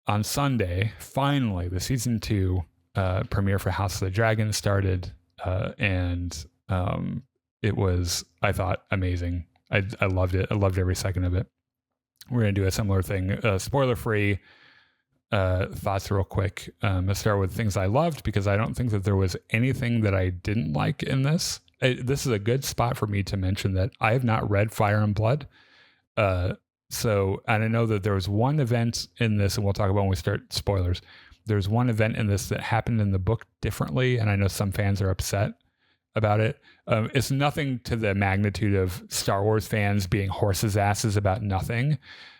on Sunday, finally, the season 2 premiere for House of the Dragon started, and it was, I thought, amazing. I loved it. I loved every second of it. We're going to do a similar thing, spoiler-free thoughts real quick. Let's start with things I loved, because I don't think that there was anything that I didn't like in this. This is a good spot for me to mention that I have not read Fire and Blood. So, and I know that there was one event in this, and we'll talk about when we start spoilers. There's one event in this that happened in the book differently, and I know some fans are upset about it. It's nothing to the magnitude of Star Wars fans being horses' asses about nothing.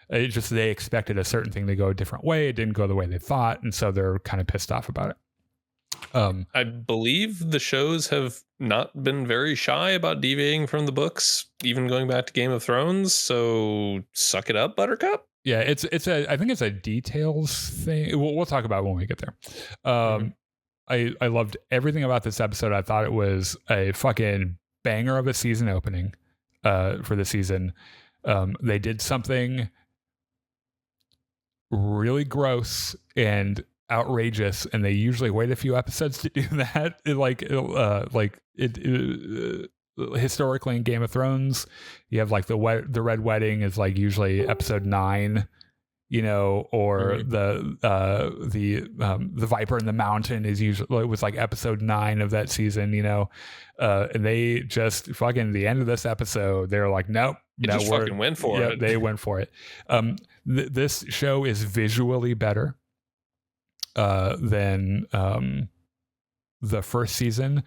It's just they expected a certain thing to go a different way. It didn't go the way they thought, and so they're kind of pissed off about it. I believe the shows have not been very shy about deviating from the books, even going back to Game of Thrones. So suck it up, Buttercup. Yeah, I think it's a details thing. We'll talk about it when we get there. I loved everything about this episode. I thought it was a fucking banger of a season opening for the season. They did something really gross and outrageous, and they usually wait a few episodes to do that. Historically in Game of Thrones, you have like the Red Wedding is like usually episode 9, you know, or the Viper in the Mountain is usually, it was like episode 9 of that season, you know, and they just fucking, the end of this episode, they're like, nope, just fucking went for it. They went for it. This show is visually better than the first season,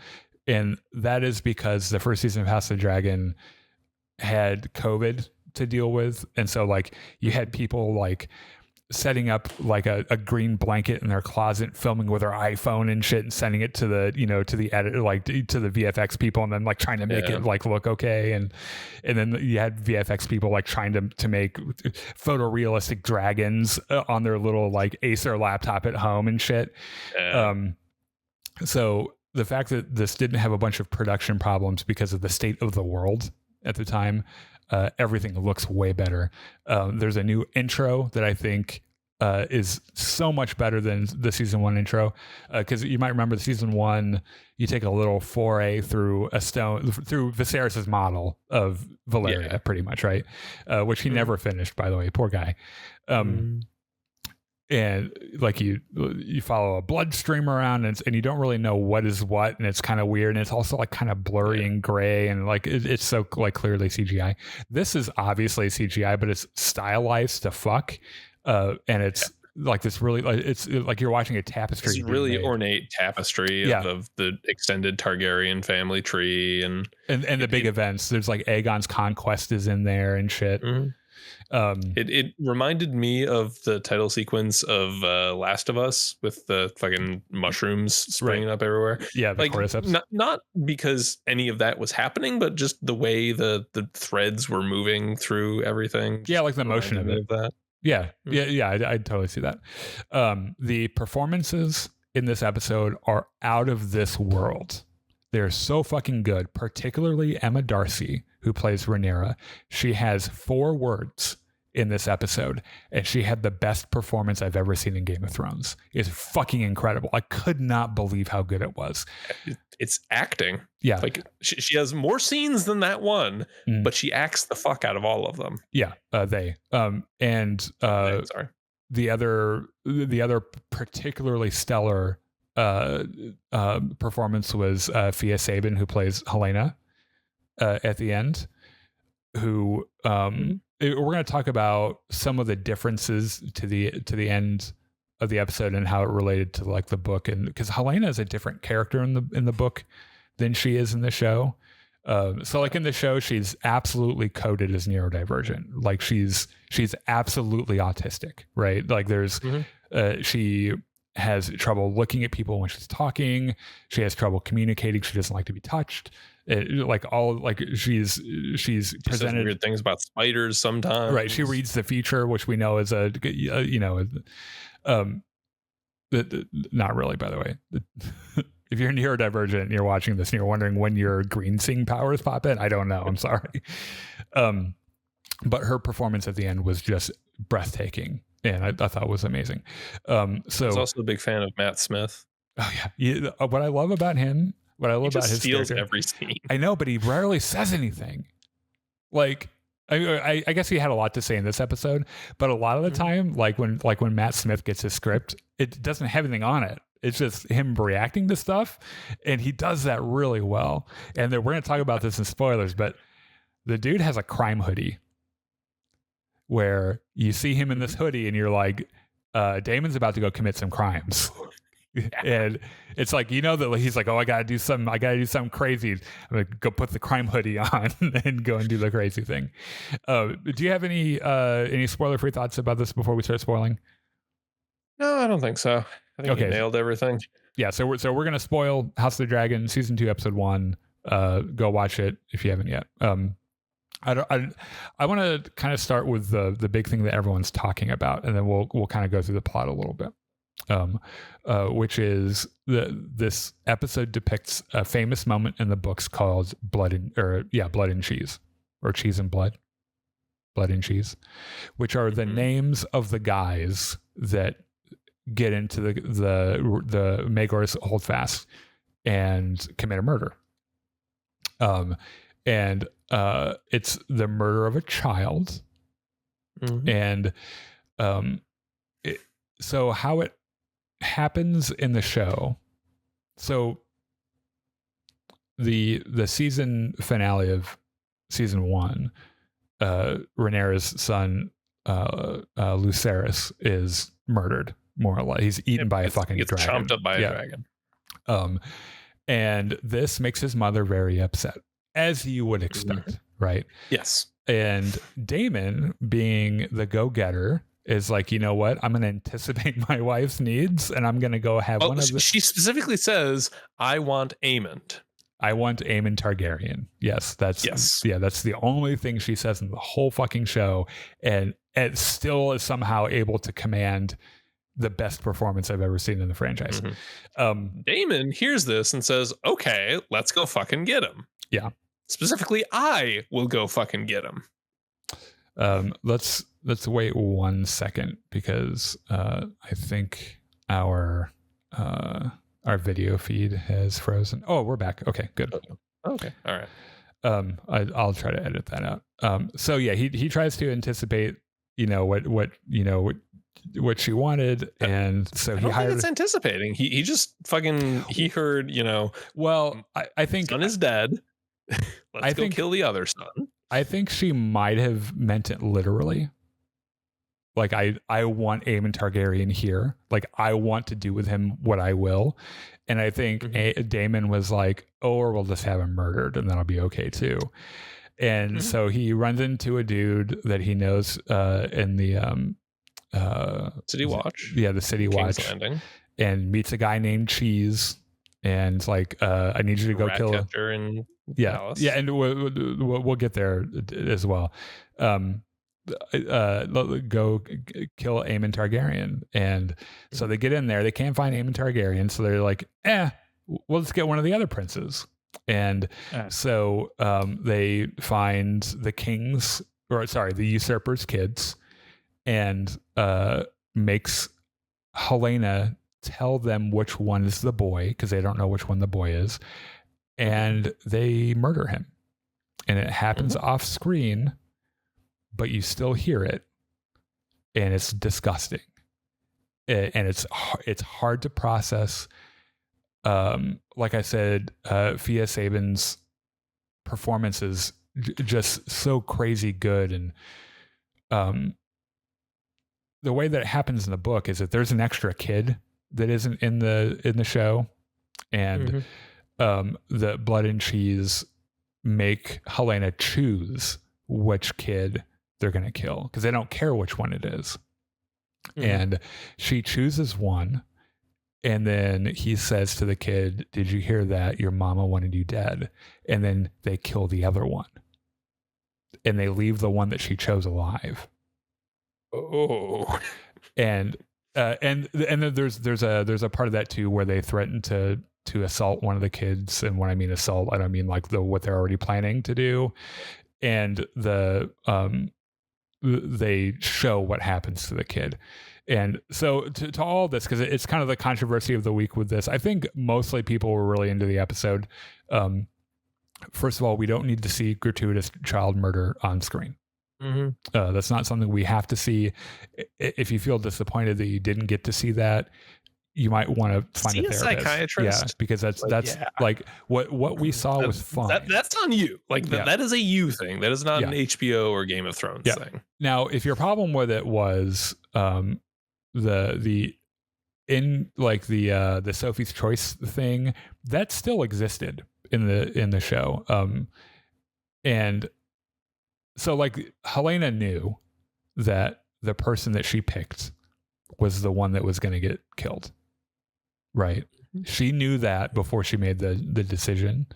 and that is because the first season of House of the Dragon had COVID to deal with, and so like you had people like setting up like a green blanket in their closet, filming with their iPhone and shit, and sending it to the, you know, to the editor, like to the VFX people, and then like trying to make it like look okay, and then you had VFX people like trying to make photorealistic dragons on their little like Acer laptop at home and shit. So the fact that this didn't have a bunch of production problems because of the state of the world at the time, everything looks way better. There's a new intro that I think is so much better than the season 1 intro, because you might remember the season 1, you take a little foray through Viserys's model of Valyria, pretty much, right? Which he never finished, by the way, poor guy. And like you follow a blood stream around, and you don't really know what is what, and it's kind of weird, and it's also like kind of blurry and gray, and like it's so like clearly CGI. This is obviously CGI, but it's stylized to fuck, and it's like this really, like it's like you're watching a tapestry. It's really ornate tapestry of the extended Targaryen family tree, and the big events. There's like Aegon's conquest is in there and shit. It reminded me of the title sequence of Last of Us with the fucking mushrooms springing up everywhere. Yeah, the like not because any of that was happening, but just the way the threads were moving through everything. Yeah, like the motion of it. That. Yeah, I totally see that. The performances in this episode are out of this world. They're so fucking good, particularly Emma Darcy, who plays Rhaenyra. She has 4 words in this episode, and she had the best performance I've ever seen in Game of Thrones. It's fucking incredible. I could not believe how good it was. It's acting. Yeah. Like she has more scenes than that one, but she acts the fuck out of all of them. Yeah. Sorry. The other particularly stellar performance was Fia Sabin, who plays Helena at the end, who we're going to talk about some of the differences to the end of the episode and how it related to like the book, and because Helena is a different character in the book than she is in the show. So like in the show, she's absolutely coded as neurodivergent. Like she's absolutely autistic, right? Like there's she has trouble looking at people when she's talking. She has trouble communicating. She doesn't like to be touched. She's presented weird things about spiders sometimes. Right. She reads the future, which we know is not really, by the way. If you're neurodivergent and you're watching this and you're wondering when your green seeing powers pop in, I don't know. I'm sorry. But her performance at the end was just breathtaking. and I thought it was amazing. So I was also a big fan of Matt Smith. Oh yeah, what I love about him, what I love about his steals character, every scene. I know, but he rarely says anything. Like, I guess he had a lot to say in this episode, but a lot of the time, like when Matt Smith gets his script, it doesn't have anything on it. It's just him reacting to stuff, and he does that really well. And we're going to talk about this in spoilers, but the dude has a crime hoodie where you see him in this hoodie, and you're like, Damon's about to go commit some crimes. And it's like, that he's like, oh, I gotta do something crazy. I'm gonna go put the crime hoodie on and go and do the crazy thing. Do you have any spoiler free thoughts about this before we start spoiling? No, I don't think so. I think you nailed everything. Yeah, so we're gonna spoil House of the Dragon season 2 episode 1. Go watch it if you haven't yet. I want to kind of start with the big thing that everyone's talking about, and then we'll kind of go through the plot a little bit. Which is this episode depicts a famous moment in the books called Blood and Cheese, or Cheese and Blood and Cheese, which are the names of the guys that get into the Maegor's Holdfast and commit a murder. And it's the murder of a child, and so how it happens in the show. So the season finale of season 1, Rhaenyra's son Lucerys is murdered, more or less. He's eaten by a fucking dragon. Chomped up by a dragon. And this makes his mother very upset, as you would expect, right? Yes. And Daemon, being the go-getter, is like, you know what? I'm going to anticipate my wife's needs, and I'm going to go have one of the... She specifically says, I want Aemond. I want Aemond Targaryen. Yes, that's the only thing she says in the whole fucking show, and it still is somehow able to command the best performance I've ever seen in the franchise. Daemon hears this and says, okay, let's go fucking get him. Yeah. Specifically, I will go fucking get him. Let's wait 1 second, because I think our video feed has frozen. Oh, we're back. Okay, good. Okay, all right. I'll try to edit that out. So yeah, he tries to anticipate, what she wanted, and so he hired. It's anticipating. He just fucking heard. Well, I think son is dead. Let's go kill the other son. I think she might have meant it literally. Like, I want Aemond Targaryen here. Like, I want to do with him what I will. And I think Daemon was like, oh, or we'll just have him murdered, and that'll be okay too. And so he runs into a dude that he knows in the City Watch. Yeah, the City King's Watch. Landing. And meets a guy named Cheese. And like, I need you to go kill him. Yeah, and we'll get there as well. Go kill Aemond Targaryen, and so they get in there. They can't find Aemond Targaryen, so they're like, we'll just get one of the other princes. And so they find the usurper's kids, and makes Helena tell them which one is the boy, because they don't know which one the boy is, and they murder him. And it happens off screen, but you still hear it, and it's disgusting, and it's hard to process. Like I said, Fia Sabin's performance is just so crazy good, and the way that it happens in the book is that there's an extra kid that isn't in the show, and the Blood and Cheese make Helena choose which kid they're going to kill, because they don't care which one it is. And she chooses one, and then he says to the kid, did you hear that? Your mama wanted you dead. And then they kill the other one, and they leave the one that she chose alive. Oh. And then there's a part of that too where they threaten to assault one of the kids. And when I mean assault, I don't mean like what they're already planning to do. And the they show what happens to the kid. And so to all this, because it's kind of the controversy of the week with this, I think mostly people were really into the episode. First of all, we don't need to see gratuitous child murder on screen. Mm-hmm. That's not something we have to see. If you feel disappointed that you didn't get to see that, you might want to find a therapist. Psychiatrist. Yeah, because that's like what we saw was fine. That's on you. Like that is a you thing. That is not an HBO or Game of Thrones thing. Now, if your problem with it was the Sophie's Choice thing, that still existed in the show. And so like Helena knew that the person that she picked was the one that was going to get killed. Right. She knew that before she made the decision,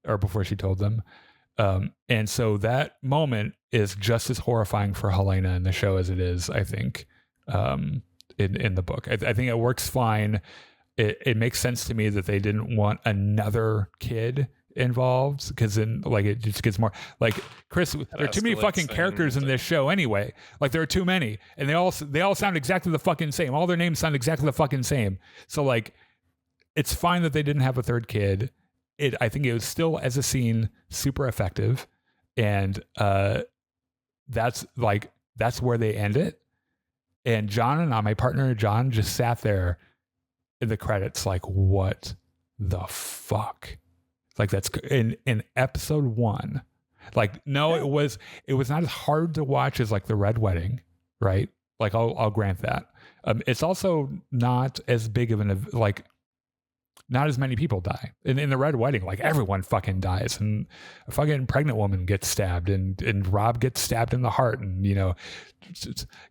or before she told them. And so that moment is just as horrifying for Helena in the show as it is, I think, in the book. I think it works fine. It makes sense to me that they didn't want another kid involved, because then like it just gets more like, Chris, there are too many fucking characters in this show anyway. Like there are too many, and they all sound exactly the fucking same. All their names sound exactly the fucking same. So like it's fine that they didn't have a third kid. I think it was still, as a scene, super effective, and that's where they end it. And John and I, my partner John, just sat there in the credits like, what the fuck? Like that's in episode 1. Like, no, it was not as hard to watch as like the Red Wedding, right? Like I'll grant that. It's also not as big of not as many people die in the Red Wedding. Like everyone fucking dies, and a fucking pregnant woman gets stabbed, and Rob gets stabbed in the heart, and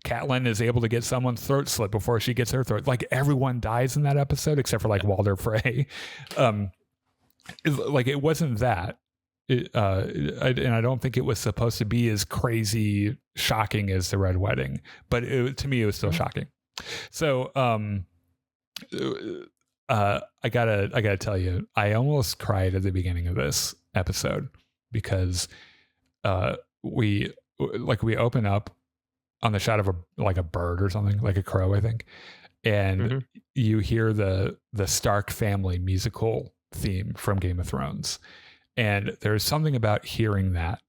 Catelyn is able to get someone's throat slit before she gets her throat. Like everyone dies in that episode except for like Walder Frey. Like it wasn't that. And I don't think it was supposed to be as crazy shocking as the Red Wedding, but to me it was still shocking. So I gotta tell you, I almost cried at the beginning of this episode, because we open up on the shot of a bird or something, like a crow, I think, and you hear the Stark family musical theme from Game of Thrones, and there's something about hearing that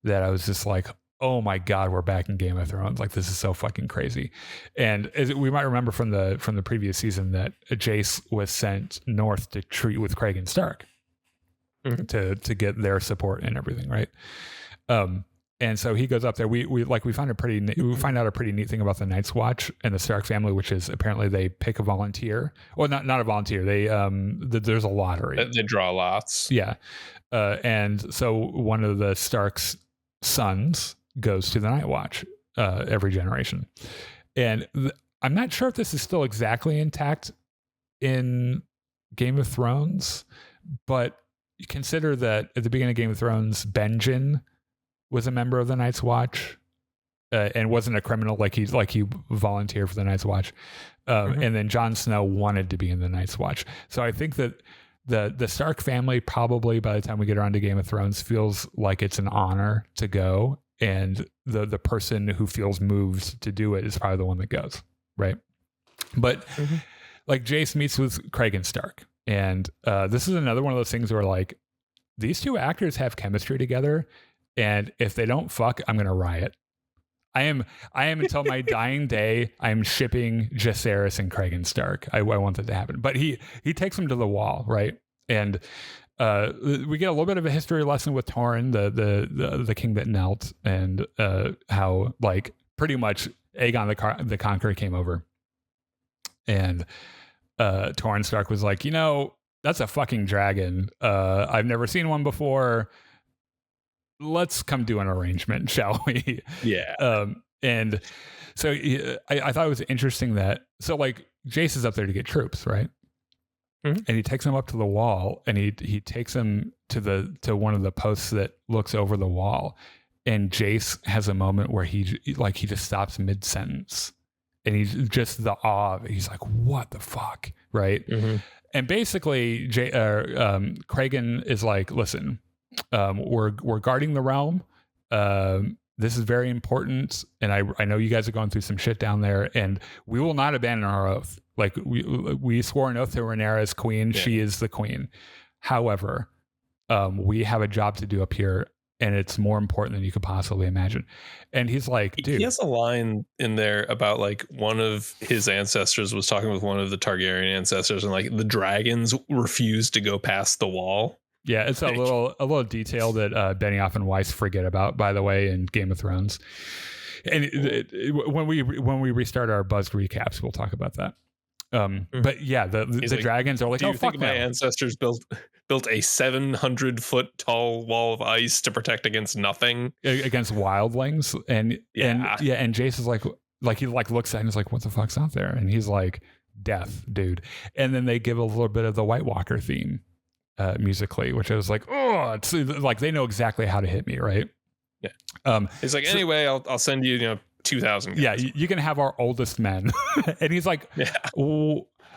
I was just like, oh my God, we're back in Game of Thrones. Like this is so fucking crazy. And we might remember from the previous season that Jace was sent north to treat with Craig Stark to get their support and everything, right? And so he goes up there. We find out a pretty neat thing about the Night's Watch and the Stark family, which is apparently they pick a volunteer. Well, not a volunteer. They there's a lottery. They draw lots. Yeah. And so one of the Stark's sons goes to the Night Watch every generation. And I'm not sure if this is still exactly intact in Game of Thrones, but you consider that at the beginning of Game of Thrones, Benjen was a member of the Night's Watch and wasn't a criminal, like he volunteered for the Night's Watch. And then Jon Snow wanted to be in the Night's Watch. So I think that the Stark family, probably by the time we get around to Game of Thrones, feels like it's an honor to go, and the person who feels moved to do it is probably the one that goes, right? But like Jace meets with Craig Stark, and this is another one of those things where like these two actors have chemistry together, and if they don't fuck, I'm gonna riot. I am until my dying day. I'm shipping Jacaerys and Craig Stark. I want that to happen. But he takes him to the wall, right? And we get a little bit of a history lesson with Torrhen, the king that knelt, and how like pretty much Aegon the Conqueror came over, and Torrhen Stark was like, that's a fucking dragon. I've never seen one before. Let's come do an arrangement, shall we? Yeah. And so I thought it was interesting that, so like Jace is up there to get troops, right? And he takes him up to the wall, and he takes him to one of the posts that looks over the wall. And Jace has a moment where he just stops mid-sentence, and he's just the awe of it. He's like, what the fuck? Right. And basically Cragen is like, listen, we're guarding the realm. this is very important, and I know you guys are going through some shit down there, and we will not abandon our oath. Like we swore an oath to Rhaenyra as queen. Yeah. She is the queen. However, we have a job to do up here, and it's more important than you could possibly imagine. And he's like, dude, he has a line in there about like one of his ancestors was talking with one of the Targaryen ancestors, and like the dragons refused to go past the wall. Yeah, it's a little detail that Benioff and Weiss forget about, by the way, in Game of Thrones. And when we restart our buzzed recaps, we'll talk about that. But yeah, the like, dragons are like, do you think my ancestors built a 700-foot tall wall of ice to protect against nothing, against wildlings? And Jace is like he like looks at it and is like, what the fuck's out there? And he's like, death, dude. And then they give a little bit of the White Walker theme. Musically, which I was like, oh, it's like they know exactly how to hit me, right? Yeah. He's like, anyway, I'll send you, 2,000 guys. Yeah, you can have our oldest men. And he's like, yeah.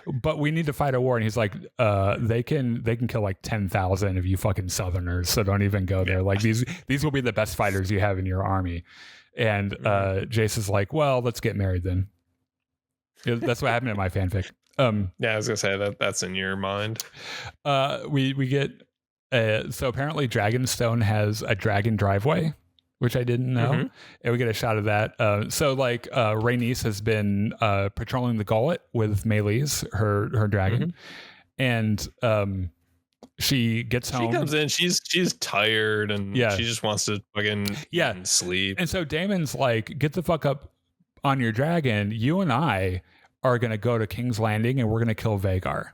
But we need to fight a war. And he's like, they can kill like 10,000 of you fucking Southerners, so don't even go there. Like these will be the best fighters you have in your army. And Jace is like, well, let's get married then. That's what happened in my fanfic. Yeah, I was gonna say that's in your mind. We get so apparently Dragonstone has a dragon driveway, which I didn't know, and we get a shot of that. So like Rhaenys has been patrolling the Gullet with Meleys, her dragon, and she gets home. She comes in, she's tired, and she just wants to fucking sleep. And so Daemon's like, get the fuck up on your dragon. You and I are going to go to King's Landing and we're going to kill Vhagar.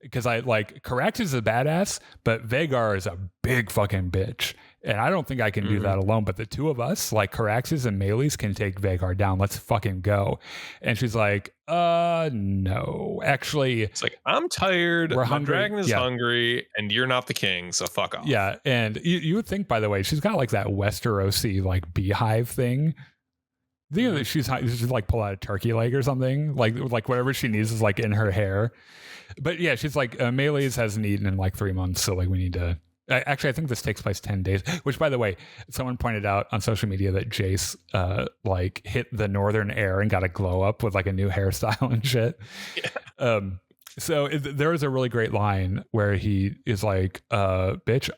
Because Caraxes is a badass, but Vhagar is a big fucking bitch. And I don't think I can do that alone. But the two of us, like Caraxes and Meleys, can take Vhagar down. Let's fucking go. And she's like, no. Actually, it's like, I'm tired. My dragon is hungry, and you're not the king, so fuck off. Yeah. And you would think, by the way, she's got like that Westerosi like beehive thing. You know, she's like pull out a turkey leg or something, like whatever she needs is like in her hair. But yeah, she's like, Meleys hasn't eaten in like 3 months, so like we need to. Actually, I think this takes place 10 days. Which, by the way, someone pointed out on social media that Jace like hit the northern air and got a glow up with like a new hairstyle and shit. Yeah. So there was a really great line where he is like, "Bitch,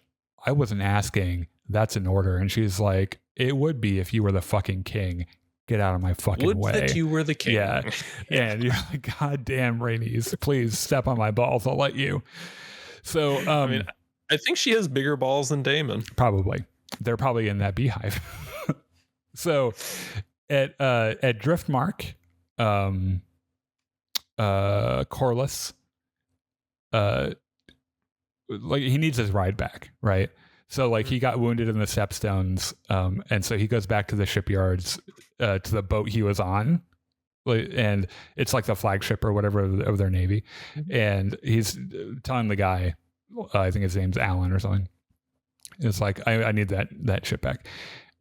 I wasn't asking. That's an order." And she's like, "It would be if you were the fucking king. Get out of my fucking way." Would that you were the king. Yeah. And you're like, God damn, Rhaenys, please step on my balls. I'll let you. So, I mean, I think she has bigger balls than Daemon. Probably. They're probably in that beehive. So at Driftmark, Corlys, like he needs his ride back, right? So like he got wounded in the Stepstones, and so he goes back to the shipyards, to the boat he was on, and it's like the flagship or whatever of their navy, and he's telling the guy, I think his name's Alan or something. It's like I need that ship back,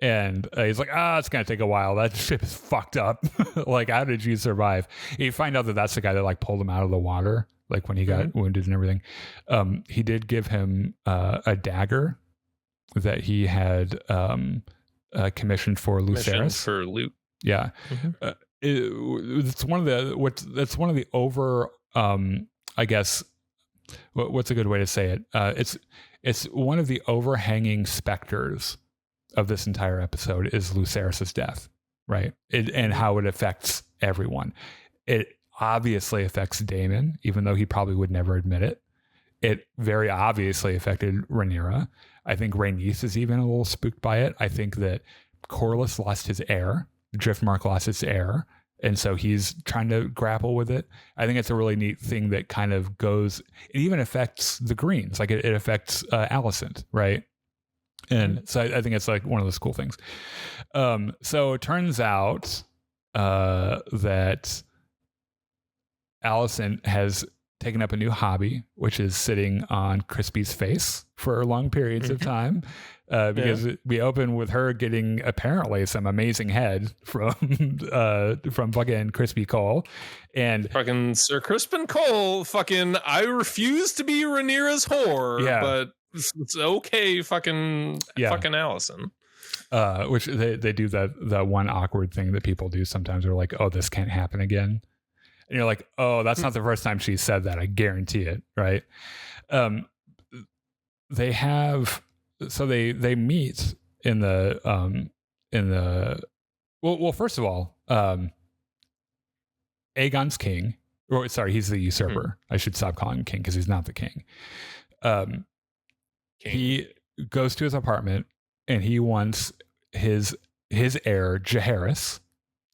and he's like, it's gonna take a while. That ship is fucked up. Like, how did you survive? And you find out that that's the guy that like pulled him out of the water, like when he got wounded and everything. He did give him a dagger that he had commissioned for Lucerys. For loot. Yeah. It's one of the over I guess what's a good way to say it? It's one of the overhanging specters of this entire episode is Lucerys' death, right? And how it affects everyone. It obviously affects Daemon, even though he probably would never admit it. It very obviously affected Rhaenyra. I think Rhaenys is even a little spooked by it. I think that Corlys lost his heir. Driftmark lost his heir. And so he's trying to grapple with it. I think it's a really neat thing that kind of goes, it even affects the Greens. Like it affects Alicent, right? And so I think it's like one of those cool things. So it turns out that Alicent has taken up a new hobby, which is sitting on Crispy's face for long periods of time, because we open with her getting apparently some amazing head from fucking Crispy Cole, and fucking Sir Crispin Cole. Fucking, I refuse to be Rhaenyra's whore, but it's okay. Fucking Allison. Which they do the one awkward thing that people do sometimes. They're like, oh, this can't happen again. And you're like, oh, that's not the first time she said that. I guarantee it. Right. They meet in the well, first of all, Aegon's king, or sorry, he's the usurper. I should stop calling him king because he's not the king. He goes to his apartment and he wants his heir, Jaehaerys,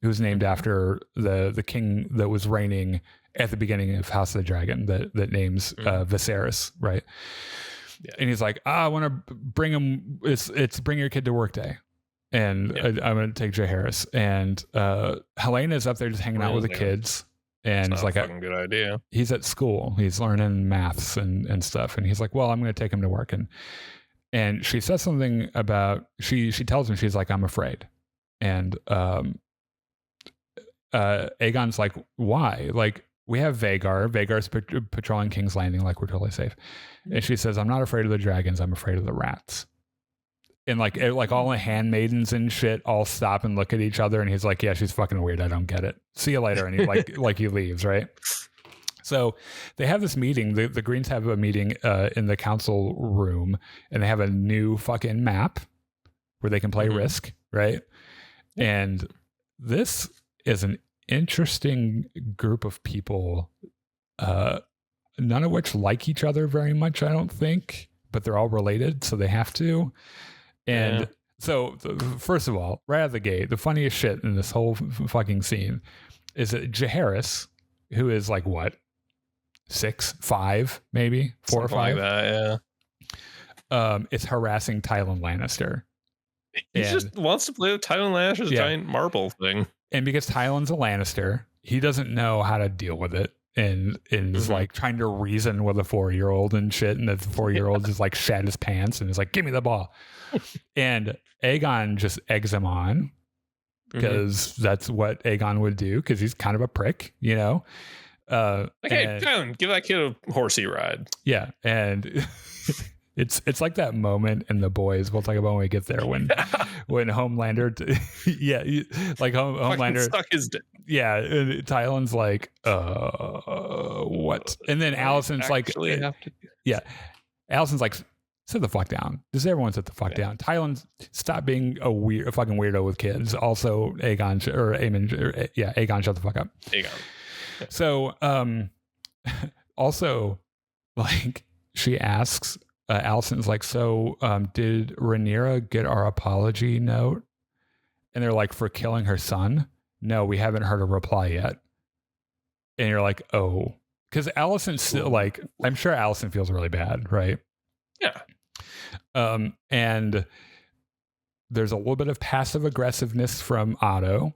who's named after the king that was reigning at the beginning of House of the Dragon that names Viserys, right? Yeah. And he's like, I want to bring him. It's bring your kid to work day, and I'm going to take Jaehaerys. And Helena's up there just hanging out with the kids, and it's like a fucking good idea. He's at school. He's learning maths and stuff, and he's like, well, I'm going to take him to work. And she says something about she tells him, she's like, I'm afraid, and Aegon's like, why? Like, we have Vagar's patrolling King's Landing, like we're totally safe. And she says, I'm not afraid of the dragons, I'm afraid of the rats. And like all the handmaidens and shit all stop and look at each other, and he's like, yeah, she's fucking weird, I don't get it, see you later. And he like he leaves, right? So they have this meeting, the Greens have a meeting in the council room, and they have a new fucking map where they can play Risk, right? And this is an interesting group of people, none of which like each other very much, I don't think, but they're all related, so they have to. And so, first of all, right out of the gate, the funniest shit in this whole fucking scene is that Jaehaerys, who is like what, 6'5", maybe 4 or 5, like that, is harassing Tywin Lannister. He just wants to play with Tywin Lannister's giant marble thing. And because Tywin's a Lannister, he doesn't know how to deal with it, and is like trying to reason with a 4-year-old and shit. And the 4-year-old just like shat his pants and is like, give me the ball. And Aegon just eggs him on because that's what Aegon would do, because he's kind of a prick, you know? Hey, Tywin, give that kid a horsey ride. Yeah. And it's like that moment in The Boys, we'll talk about when we get there, when Homelander Homelander suck his dick. Yeah, Tywin's like, what? And then Allison's like, Allison's like, sit the fuck down. Just everyone sit the fuck down. Tywin, stop being a fucking weirdo with kids. Also, Aegon, shut the fuck up. Aegon. Yeah. So, also, like, she asks, Allison's like, so did Rhaenyra get our apology note? And they're like, for killing her son? No, we haven't heard a reply yet. And you're like, oh, because Allison's still like, I'm sure Allison feels really bad, right? Yeah. And there's a little bit of passive aggressiveness from Otto,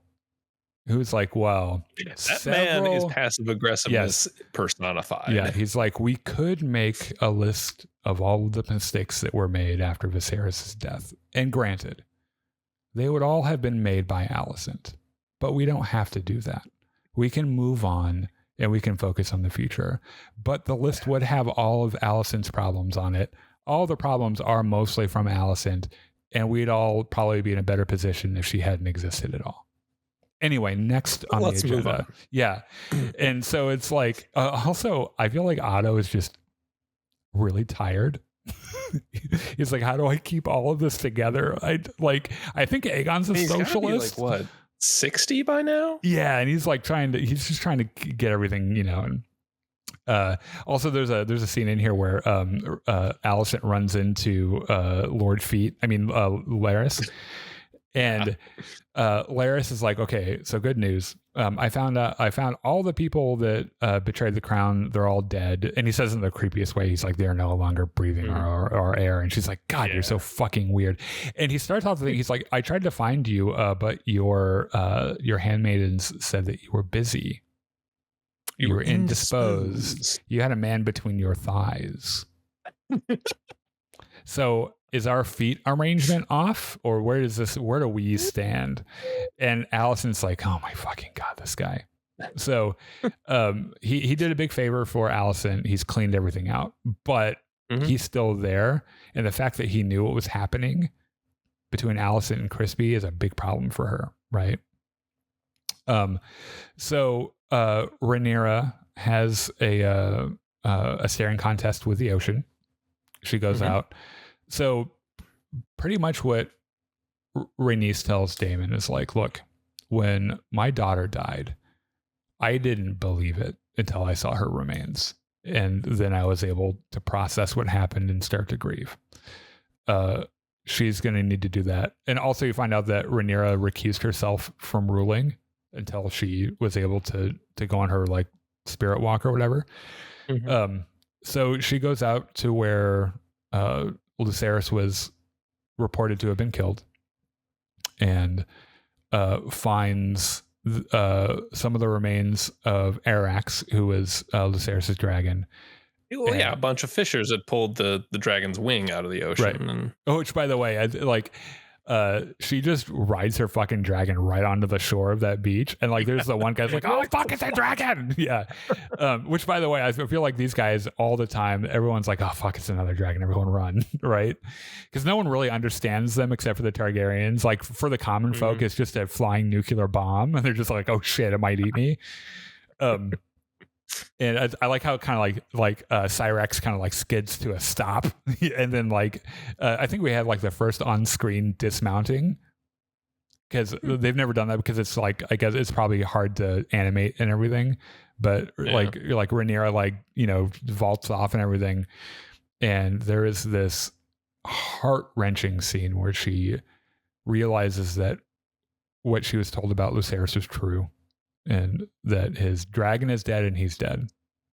who's like, well, that man is passive aggressiveness personified. Yeah, he's like, we could make a list of all of the mistakes that were made after Viserys' death. And granted, they would all have been made by Alicent, but we don't have to do that. We can move on and we can focus on the future. But the list would have all of Alicent's problems on it. All the problems are mostly from Alicent, and we'd all probably be in a better position if she hadn't existed at all. Anyway, next on the agenda. Yeah. And so it's like, also, I feel like Otto is just really tired. He's like, how do I keep all of this together? I think Aegon's a socialist. Like, what, 60 by now? Yeah. And he's like he's just trying to get everything, you know. And also there's a scene in here where Alicent runs into Larys. And Larys is like, okay, so good news. I found all the people that betrayed the crown. They're all dead. And he says in the creepiest way, he's like, they're no longer breathing our air. And she's like, God, you're so fucking weird. And he starts off the thing. He's like, I tried to find you, but your handmaidens said that you were busy. You were indisposed. You had a man between your thighs. So is our feet arrangement off, or where do we stand? And Allison's like, oh my fucking God, this guy. So he did a big favor for Alicent. He's cleaned everything out, but he's still there. And the fact that he knew what was happening between Alicent and Crispy is a big problem for her, right? So Rhaenyra has a staring contest with the ocean. She goes out. So pretty much what Rhaenys tells Daemon is like, look, when my daughter died, I didn't believe it until I saw her remains. And then I was able to process what happened and start to grieve. She's going to need to do that. And also you find out that Rhaenyra recused herself from ruling until she was able to go on her like spirit walk or whatever. So she goes out to where Lucerys was reported to have been killed, and finds some of the remains of Arax, who was Lucerys' dragon. Well, yeah, a bunch of fishers had pulled the dragon's wing out of the ocean. Right. And which, by the way, she just rides her fucking dragon right onto the shore of that beach, and like there's the one guy's like, oh fuck, it's a dragon. Yeah. Which, by the way, I feel like these guys all the time, everyone's like, oh fuck, it's another dragon, everyone run. Right? Because no one really understands them except for the Targaryens. Like for the common folk, it's just a flying nuclear bomb, and they're just like, oh shit, it might eat me. And I like how kind of like Cyrex kind of like skids to a stop, and then like I think we had like the first on-screen dismounting, because they've never done that, because it's like, I guess it's probably hard to animate and everything, but like Rhaenyra like, you know, vaults off and everything, and there is this heart-wrenching scene where she realizes that what she was told about Lucerys was true, and that his dragon is dead and he's dead.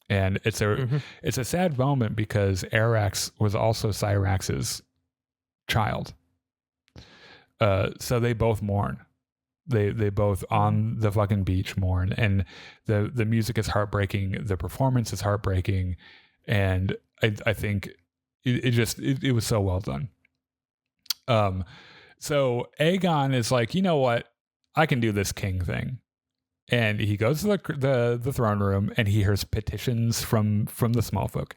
And it's a sad moment, because Arax was also Cyrax's child. So they both mourn. They both on the fucking beach mourn, and the music is heartbreaking, the performance is heartbreaking, and I think it was so well done. So Aegon is like, you know what, I can do this king thing. And he goes to the throne room, and he hears petitions from the small folk.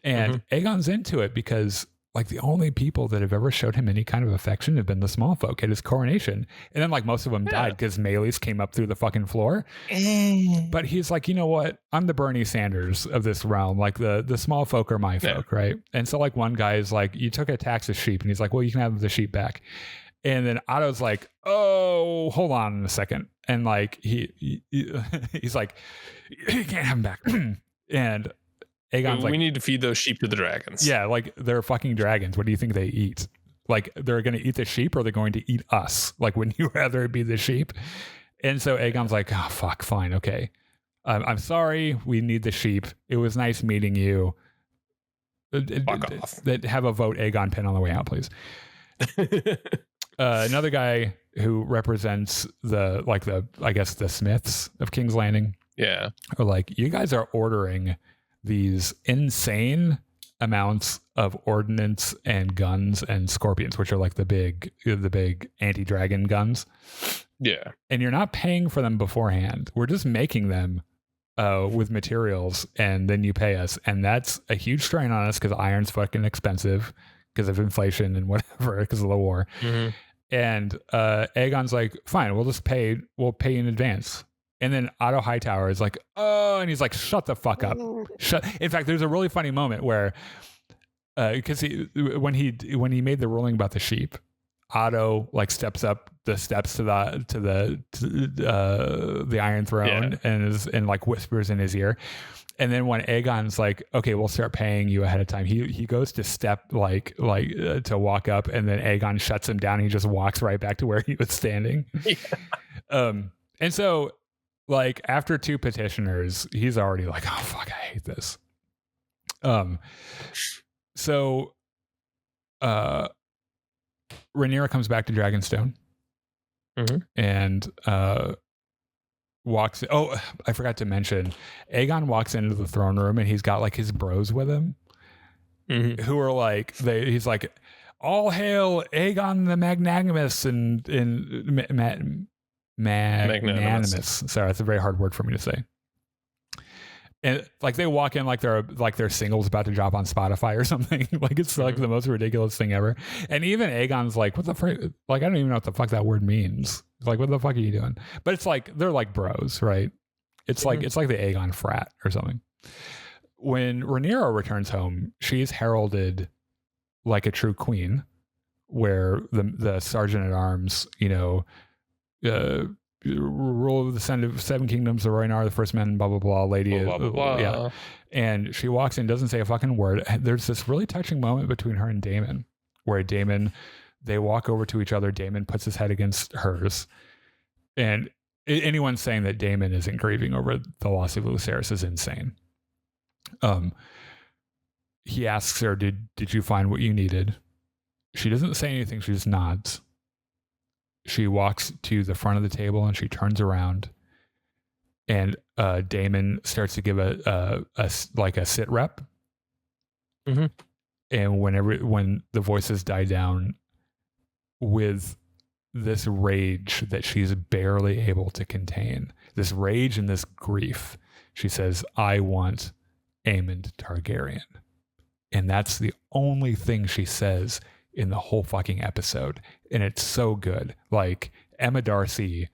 And Aegon's into it, because like the only people that have ever showed him any kind of affection have been the small folk at his coronation. And then like most of them died because Meleys came up through the fucking floor. But he's like, you know what? I'm the Bernie Sanders of this realm. Like the small folk are my folk, right? And so like one guy is like, you took a tax of sheep. And he's like, well, you can have the sheep back. And then Otto's like, oh, hold on a second. And like he's like, you can't have him back. And Aegon's like, we need to feed those sheep to the dragons. Yeah, like they're fucking dragons. What do you think they eat? Like they're going to eat the sheep, or they're going to eat us? Like, wouldn't you rather be the sheep? And so Aegon's like, oh fuck, fine, okay. I'm sorry. We need the sheep. It was nice meeting you. Fuck off. Have a vote Aegon pin on the way out, please. Another guy who represents I guess the Smiths of King's Landing. Yeah. Are like, you guys are ordering these insane amounts of ordnance and guns and scorpions, which are like the big anti-dragon guns. Yeah. And you're not paying for them beforehand. We're just making them with materials, and then you pay us. And that's a huge strain on us, because iron's fucking expensive because of inflation and whatever, because of the war. And Aegon's like, fine, we'll pay you in advance. And then Otto Hightower is like, oh, and he's like, shut the fuck up. In fact, there's a really funny moment where, because when he made the ruling about the sheep, Otto like steps up the steps to the Iron Throne, and like whispers in his ear. And then when Aegon's like, okay, we'll start paying you ahead of time, he goes to step to walk up, and then Aegon shuts him down. And he just walks right back to where he was standing. And so like after two petitioners, he's already like, oh fuck, I hate this. So Rhaenyra comes back to Dragonstone, and walks. Oh, I forgot to mention, Aegon walks into the throne room, and he's got like his bros with him, who are like, he's like, all hail Aegon the Magnanimous, and magnanimous. Sorry, that's a very hard word for me to say. And like they walk in like their singles about to drop on Spotify or something. Like it's like the most ridiculous thing ever. And even Aegon's like, what the frick? Like I don't even know what the fuck that word means. Like what the fuck are you doing? But it's like they're like bros, right? It's like the Aegon frat or something. When Rhaenyra returns home, she's heralded like a true queen, where the sergeant at arms, rule of the seven kingdoms of Rhaenyra, the first man, blah blah blah, lady, blah, blah, blah. Yeah. And she walks in, doesn't say a fucking word. There's this really touching moment between her and Daemon, where they walk over to each other. Daemon puts his head against hers, and anyone saying that Daemon isn't grieving over the loss of Lucerys is insane. He asks her, "Did you find what you needed?" She doesn't say anything. She just nods. She walks to the front of the table and she turns around, and Daemon starts to give a sit rep. Mm-hmm. And when the voices die down, with this rage that she's barely able to contain, this rage and this grief, she says, "I want Aemond Targaryen." And that's the only thing she says in the whole fucking episode. And it's so good. Like Emma Darcy,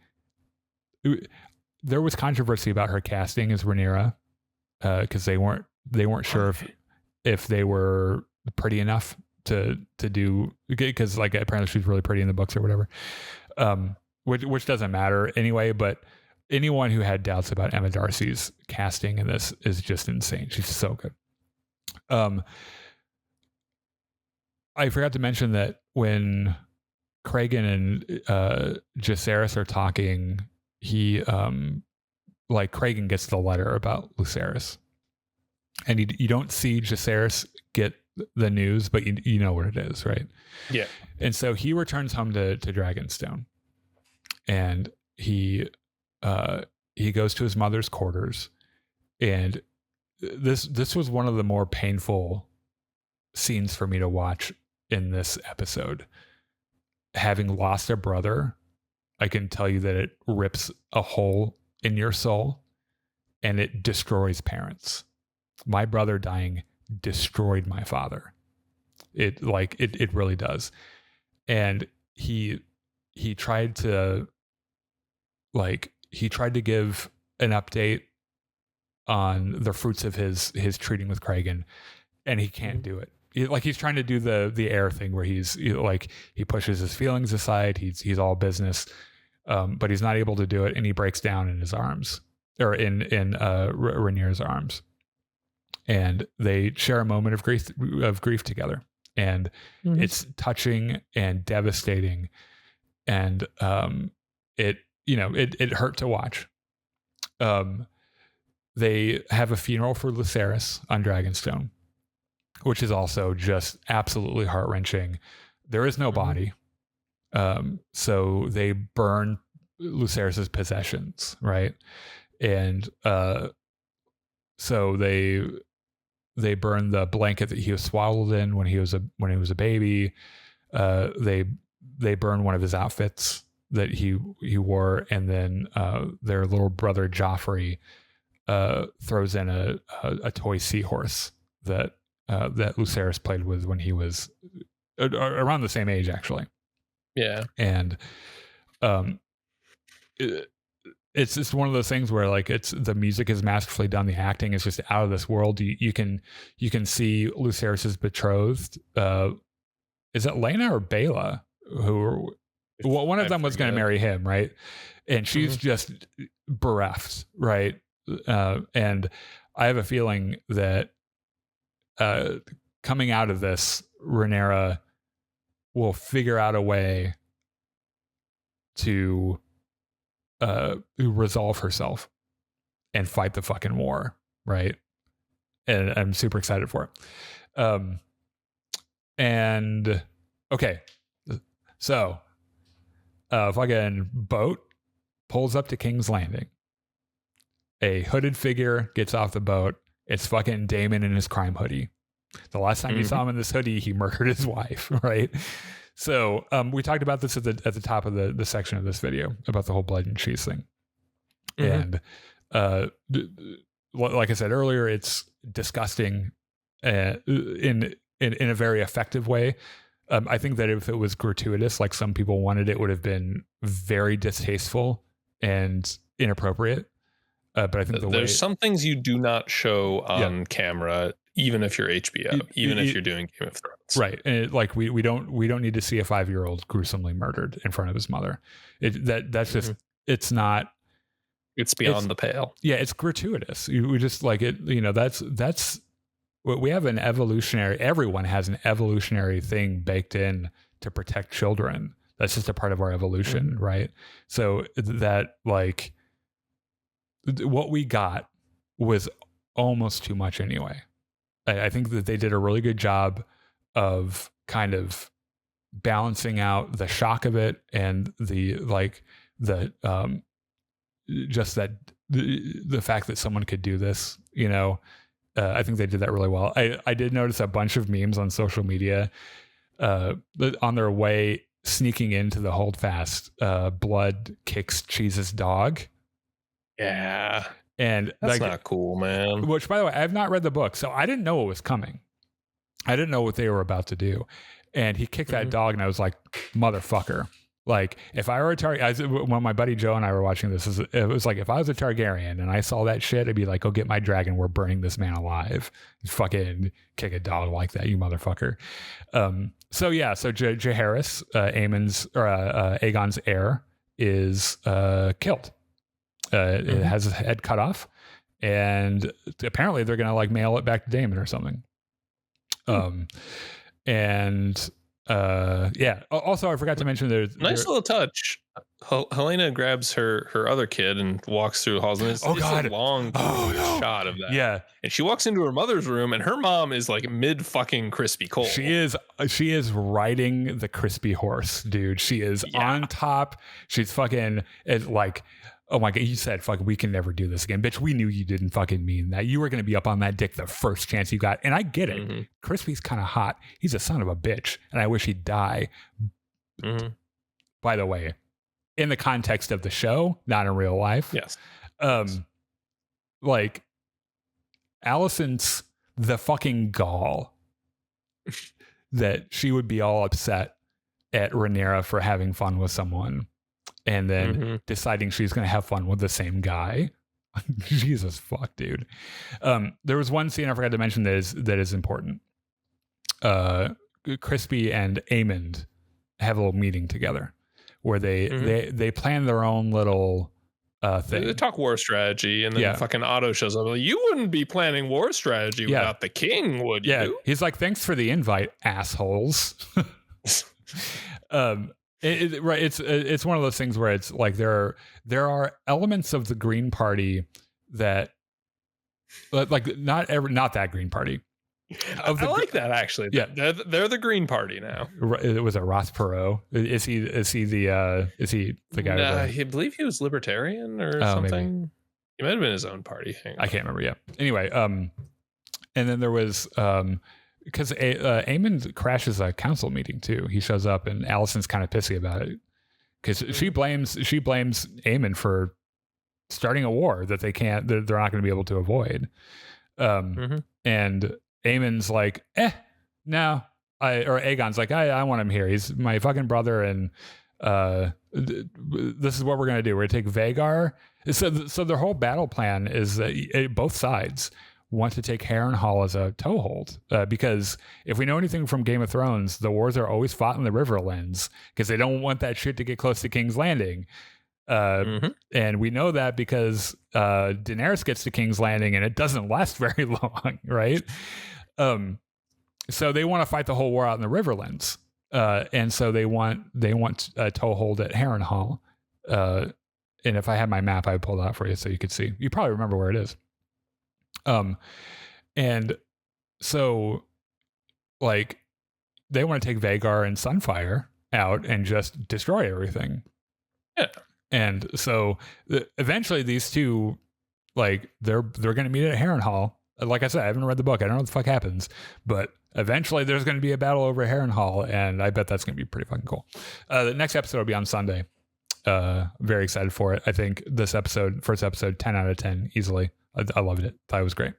there was controversy about her casting as Rhaenyra, because they weren't sure if they were pretty enough to do, because like apparently she's really pretty in the books or whatever, which doesn't matter anyway. But anyone who had doubts about Emma Darcy's casting in this is just insane. She's so good. I forgot to mention that when Cregan and Jacaerys are talking, he Cregan gets the letter about Lucerys, and you don't see Jacaerys get the news, but you know what it is, right? Yeah. And so he returns home to Dragonstone, and he goes to his mother's quarters, and this was one of the more painful scenes for me to watch in this episode. Having lost a brother, I can tell you that it rips a hole in your soul and it destroys parents. My brother dying destroyed my father. It really does. And he tried to give an update on the fruits of his treating with Cregan, and he can't do it. He's trying to do the air thing where he pushes his feelings aside. He's all business, but he's not able to do it, and he breaks down in his arms, or in Rhaenyra's arms, and they share a moment of grief together, and it's touching and devastating, and it hurt to watch. They have a funeral for Lucerys on Dragonstone, which is also just absolutely heart-wrenching. There is no body. So they burn Lucerys' possessions, right? And so they burn the blanket that he was swaddled in when he was a baby. They burn one of his outfits that he wore, and then their little brother Joffrey throws in a toy seahorse that Lucerys played with when he was around the same age, actually. Yeah. And it's just one of those things where it's the music is masterfully done, the acting is just out of this world. You can see Lucerys' betrothed. Is it Laena or Baela? One of them was going to marry him, right? And she's just bereft, right? And I have a feeling that coming out of this, Rhaenyra will figure out a way to resolve herself and fight the fucking war, right? And I'm super excited for it. And okay, so fucking boat pulls up to King's Landing. A hooded figure gets off the boat. It's fucking Daemon in his crime hoodie. The last time you saw him in this hoodie, he murdered his wife, right? So we talked about this at the top of the section of this video about the whole blood and cheese thing. And like I said earlier, it's disgusting in a very effective way. I think that if it was gratuitous, like some people wanted, it would have been very distasteful and inappropriate. But I think there's some things you do not show on camera, even if you're HBO, even if you're doing Game of Thrones, right? And like we don't need to see a 5-year-old gruesomely murdered in front of his mother. That's just it's not. It's beyond the pale. Yeah, it's gratuitous. We just like it. That's what we have an evolutionary. Everyone has an evolutionary thing baked in to protect children. That's just a part of our evolution, right? So that like what we got was almost too much anyway. I think that they did a really good job of kind of balancing out the shock of it and the just that the fact that someone could do this, I think they did that really well. I did notice a bunch of memes on social media on their way sneaking into the holdfast. Blood kicks Cheese's dog. Yeah. And that's not cool, man. Which, by the way, I have not read the book, so I didn't know what was coming. I didn't know what they were about to do. And he kicked that dog, and I was like, motherfucker. Like, if I were a Targaryen, when my buddy Joe and I were watching this, it was like, if I was a Targaryen and I saw that shit, I'd be like, go get my dragon. We're burning this man alive. Fucking kick a dog like that, you motherfucker. So Jaehaerys, Aegon's heir, is killed. It has his head cut off, and apparently they're gonna like mail it back to Daemon or something. Also, I forgot to mention there's nice little touch. Helena grabs her other kid and walks through the halls, and it's a long shot of that. Yeah, and she walks into her mother's room, and her mom is like mid fucking crispy coal. She is riding the crispy horse, dude. She is on top. She's fucking like, oh my God, you said fucking we can never do this again. Bitch, we knew you didn't fucking mean that. You were going to be up on that dick the first chance you got. And I get it. Crispy's kind of hot. He's a son of a bitch. And I wish he'd die. By the way, in the context of the show, not in real life. Yes. Like, Alicent's the fucking gall that she would be all upset at Rhaenyra for having fun with someone. And then deciding she's going to have fun with the same guy. Jesus fuck, dude. There was one scene I forgot to mention that is important. Crispy and Aemond have a little meeting together where they plan their own little thing. They talk war strategy, and then fucking Otto shows up. Like, you wouldn't be planning war strategy without the king, would you? Yeah, he's like, thanks for the invite, assholes. It's one of those things where it's like there are elements of the Green Party that like not that Green Party. I like that actually. Yeah, they're the Green Party now. It was a Ross Perot. Is he the guy? I believe he was libertarian or something. Maybe. He might have been his own party. I can't remember. Yeah. Anyway, and then there was because Aemond crashes a council meeting too. He shows up and Alicent's kind of pissy about it because she blames Aemond for starting a war that they're not going to be able to avoid. And Aemon's like, no, or Aegon's like, I want him here. He's my fucking brother, and this is what we're going to do. We're going to take Vhagar. So their whole battle plan is that both sides want to take Harrenhal as a toehold, because if we know anything from Game of Thrones, the wars are always fought in the Riverlands because they don't want that shit to get close to King's Landing. And we know that because Daenerys gets to King's Landing and it doesn't last very long, right? So they want to fight the whole war out in the Riverlands, and so they want a toehold at Harrenhal. And if I had my map, I would pull it out for you so you could see. You probably remember where it is. And so like they want to take Vhagar and Sunfire out and just destroy everything. Yeah. And so eventually these two, like they're going to meet at Harrenhal. Like I said, I haven't read the book. I don't know what the fuck happens, but eventually there's going to be a battle over Harrenhal, and I bet that's going to be pretty fucking cool. The next episode will be on Sunday. Very excited for it. I think this first episode, 10 out of 10 easily. I loved it. Thought it was great.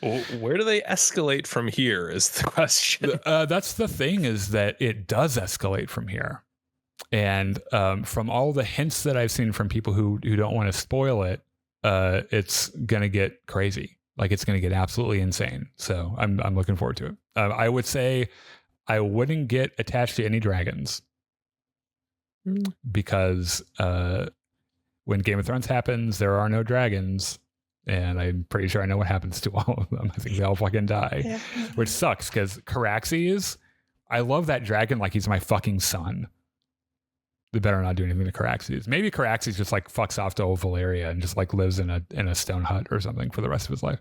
Well, where do they escalate from here is the question. That's the thing, is that it does escalate from here. And from all the hints that I've seen from people who don't want to spoil it, it's going to get crazy. Like, it's going to get absolutely insane. So I'm looking forward to it. I would say I wouldn't get attached to any dragons because when Game of Thrones happens, there are no dragons. And I'm pretty sure I know what happens to all of them. I think they all fucking die, which sucks because Caraxes, I love that dragon like he's my fucking son. They better not do anything to Caraxes. Maybe Caraxes just like fucks off to old Valyria and just like lives in a stone hut or something for the rest of his life.